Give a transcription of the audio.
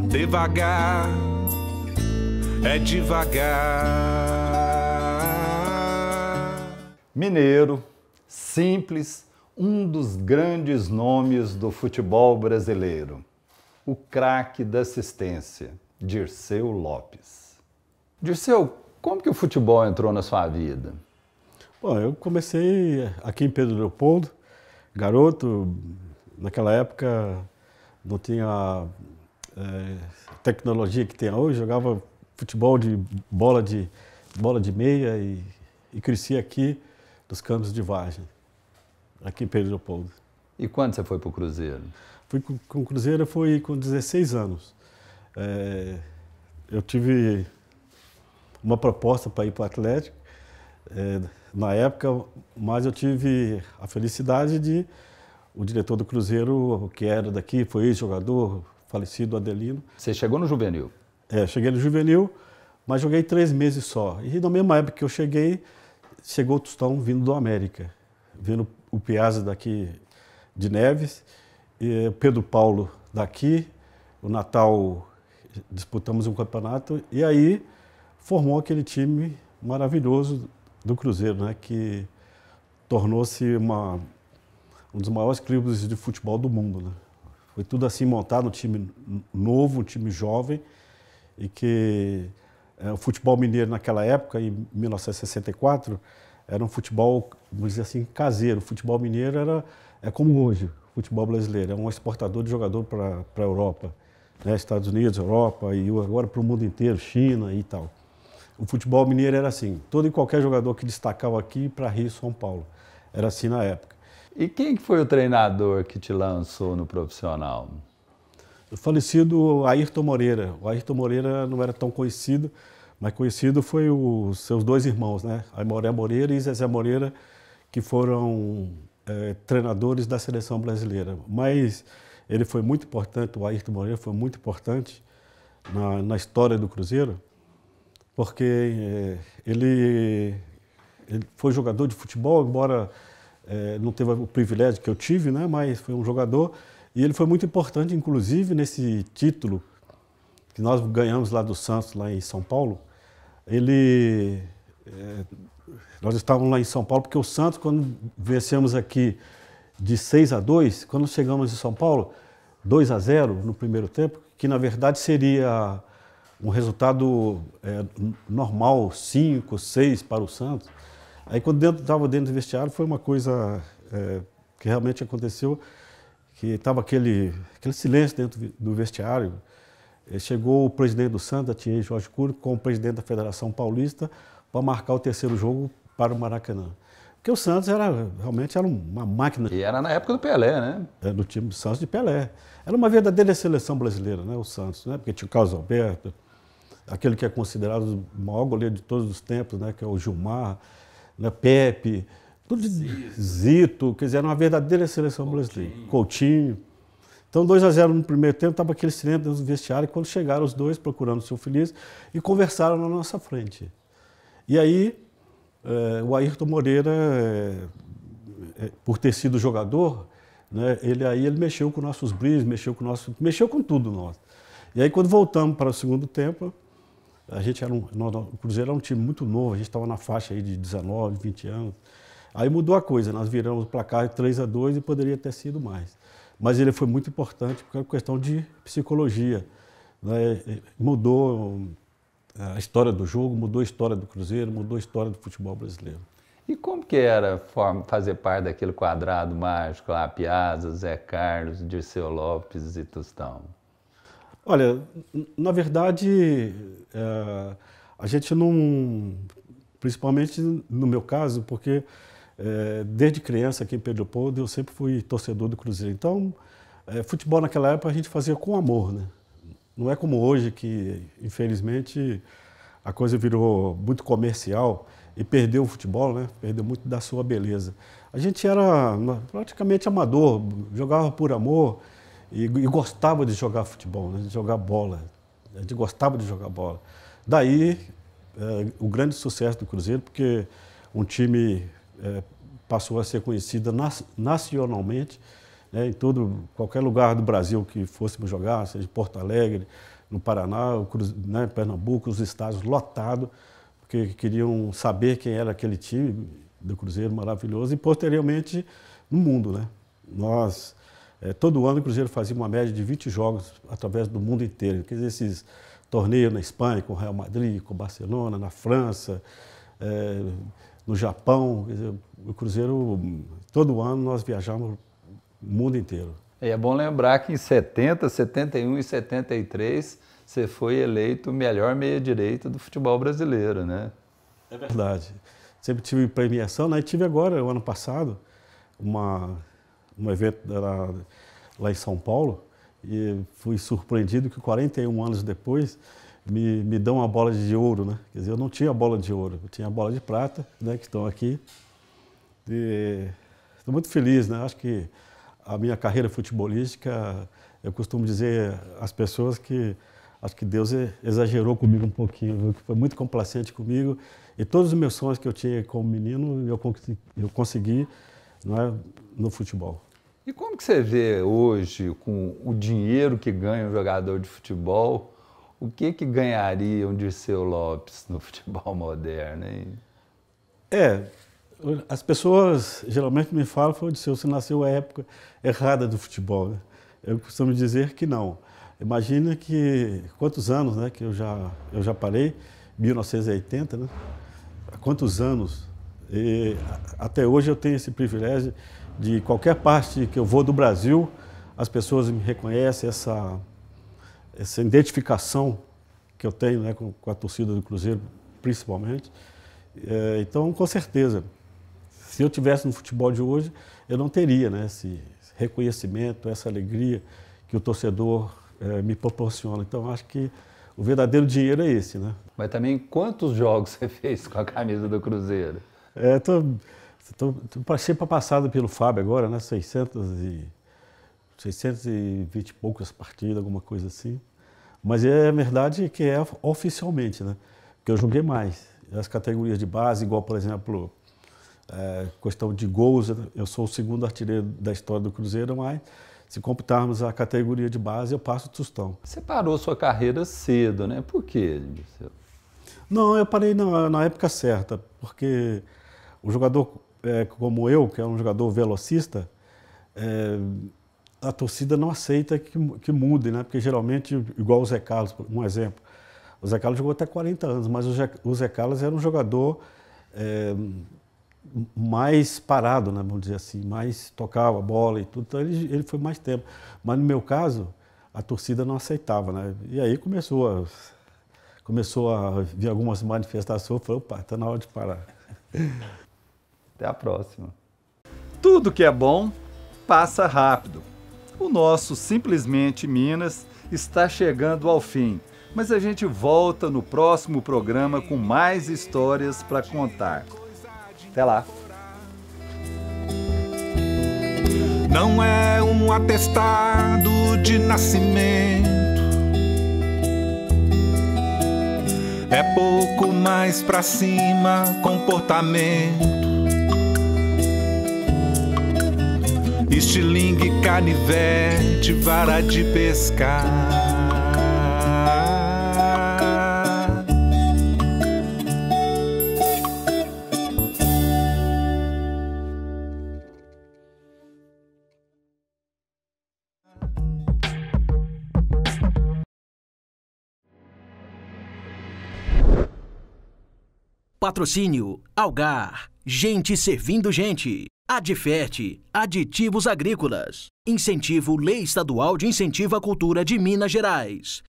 Devagar, é devagar. Mineiro, simples, um dos grandes nomes do futebol brasileiro. O craque da assistência, Dirceu Lopes. Dirceu, como que o futebol entrou na sua vida? Bom, eu comecei aqui em Pedro Leopoldo, garoto. Naquela época não tinha tecnologia que tem hoje, jogava futebol de bola de meia e cresci aqui nos campos de Vargem, aqui em Pedro Leopoldo. E quando você foi para o Cruzeiro? Fui com o Cruzeiro, fui com 16 anos. Eu tive uma proposta para ir para o Atlético, na época, mas eu tive a felicidade de o diretor do Cruzeiro, que era daqui, foi ex-jogador, falecido Adelino. Você chegou no juvenil? Cheguei no juvenil, mas joguei 3 meses só. E na mesma época que eu cheguei, chegou o Tostão vindo do América, vindo o Piazza daqui de Neves, e Pedro Paulo daqui, o Natal disputamos um campeonato, e aí formou aquele time maravilhoso do Cruzeiro, né, que tornou-se um dos maiores clubes de futebol do mundo, né? Foi tudo assim montado, um time novo, um time jovem, e que o futebol mineiro naquela época, em 1964, era um futebol, vamos dizer assim, caseiro. O futebol mineiro é como hoje, o futebol brasileiro, é um exportador de jogador para a Europa, né? Estados Unidos, Europa, e agora para o mundo inteiro, China e tal. O futebol mineiro era assim, todo e qualquer jogador que destacava aqui para Rio e São Paulo. Era assim na época. E quem foi o treinador que te lançou no profissional? O falecido Ayrton Moreira. O Ayrton Moreira não era tão conhecido, mas conhecido foi os seus 2 irmãos, né? Aimoré Moreira e Zezé Moreira, que foram treinadores da seleção brasileira. Mas ele foi muito importante, o Ayrton Moreira foi muito importante na história do Cruzeiro, porque ele foi jogador de futebol, embora não teve o privilégio que eu tive, né? Mas foi um jogador, e ele foi muito importante, inclusive, nesse título que nós ganhamos lá do Santos, lá em São Paulo. Nós estávamos lá em São Paulo, porque o Santos, quando vencemos aqui de 6-2, quando chegamos em São Paulo, 2-0 no primeiro tempo, que na verdade seria um resultado normal, 5-6 para o Santos. Aí quando estava dentro do vestiário, foi uma coisa que realmente aconteceu, que estava aquele silêncio dentro do vestiário. Chegou o presidente do Santos, Atier Jorge Cury, com o presidente da Federação Paulista, para marcar o 3º jogo para o Maracanã. Porque o Santos realmente era uma máquina. E era na época do Pelé, né? Do time do Santos de Pelé. Era uma verdadeira seleção brasileira, né, o Santos, né? Porque tinha o Carlos Alberto, aquele que é considerado o maior goleiro de todos os tempos, né, que é o Gilmar, né, Pepe, tudo Zito, quer dizer, era uma verdadeira seleção brasileira. Coutinho. Então, 2-0 no primeiro tempo, estava aquele silêncio no vestiário, e quando chegaram os dois, procurando o seu feliz, e conversaram na nossa frente. E aí, o Ayrton Moreira, por ter sido jogador, né, ele mexeu com nossos brilhos, mexeu com tudo nós. E aí, quando voltamos para o segundo tempo, o Cruzeiro era um time muito novo, a gente estava na faixa aí de 19, 20 anos. Aí mudou a coisa, nós viramos o placar de 3-2 e poderia ter sido mais. Mas ele foi muito importante por questão de psicologia, né? Mudou a história do jogo, mudou a história do Cruzeiro, mudou a história do futebol brasileiro. E como que era fazer parte daquele quadrado mágico lá, Piazza, Zé Carlos, Dirceu Lopes e Tostão? Olha, na verdade, a gente não, principalmente no meu caso, porque desde criança aqui em Pedro Leopoldo eu sempre fui torcedor do Cruzeiro. Então, futebol naquela época a gente fazia com amor, né? Não é como hoje que, infelizmente, a coisa virou muito comercial e perdeu o futebol, né? Perdeu muito da sua beleza. A gente era praticamente amador, jogava por amor e gostava de jogar futebol, né? De jogar bola. A gente gostava de jogar bola. Daí, o grande sucesso do Cruzeiro, porque um time passou a ser conhecido nacionalmente, né, em qualquer lugar do Brasil que fôssemos jogar, seja em Porto Alegre, no Paraná, né, Pernambuco, os estádios lotados, porque queriam saber quem era aquele time do Cruzeiro maravilhoso e, posteriormente, no mundo, né? Nós, todo ano, o Cruzeiro fazia uma média de 20 jogos através do mundo inteiro. Quer dizer, esses torneios na Espanha, com o Real Madrid, com o Barcelona, na França, no Japão. Quer dizer, o Cruzeiro, todo ano, nós viajamos o mundo inteiro. E é bom lembrar que em 70, 71 e 73, você foi eleito o melhor meia-direita do futebol brasileiro, né? É verdade. Sempre tive premiação, né? E tive agora, o ano passado, um evento lá em São Paulo, e fui surpreendido que 41 anos depois me dão uma bola de ouro, né? Quer dizer, eu não tinha bola de ouro, eu tinha a bola de prata, né? Que estão aqui. Estou muito feliz, né? Acho que a minha carreira futebolística, eu costumo dizer às pessoas que acho que Deus exagerou comigo um pouquinho, foi muito complacente comigo. E todos os meus sonhos que eu tinha como menino, eu consegui, não é, no futebol. E como que você vê hoje, com o dinheiro que ganha um jogador de futebol, o que ganharia um Dirceu Lopes no futebol moderno, hein? As pessoas geralmente me falam, Dirceu, você nasceu à época errada do futebol, né? Eu costumo dizer que não. Imagina que quantos anos, né, que eu já parei, 1980, né? Há quantos anos? E até hoje eu tenho esse privilégio de qualquer parte que eu vou do Brasil, as pessoas me reconhecem, essa identificação que eu tenho, né, com a torcida do Cruzeiro, principalmente. Então, com certeza, se eu tivesse no futebol de hoje, eu não teria, né, esse reconhecimento, essa alegria que o torcedor me proporciona. Então, acho que o verdadeiro dinheiro é esse, né? Mas também, quantos jogos você fez com a camisa do Cruzeiro? Passei para passado pelo Fábio agora, né? 620 e poucas partidas, alguma coisa assim. Mas é verdade que é oficialmente, né? Porque eu joguei mais. As categorias de base, igual, por exemplo, questão de gols, eu sou o segundo artilheiro da história do Cruzeiro, mas se computarmos a categoria de base, eu passo o Tostão. Você parou sua carreira cedo, né? Por quê, Dirceu? Não, eu parei na época certa, porque o jogador como eu, que é um jogador velocista, a torcida não aceita que mude, né? Porque geralmente, igual o Zé Carlos, um exemplo, o Zé Carlos jogou até 40 anos, mas o Zé Carlos era um jogador mais parado, né, vamos dizer assim, mais tocava a bola e tudo, então ele foi mais tempo. Mas no meu caso, a torcida não aceitava, né? E aí começou a vir algumas manifestações, eu falei, opa, está na hora de parar. Até a próxima. Tudo que é bom passa rápido. O nosso Simplesmente Minas está chegando ao fim, mas a gente volta no próximo programa com mais histórias para contar. Até lá. Não é um atestado de nascimento, é pouco mais pra cima, comportamento. Estilingue, canivete, vara de pescar. Patrocínio Algar, gente servindo gente. Adferte, aditivos agrícolas. Incentivo Lei Estadual de Incentivo à Cultura de Minas Gerais.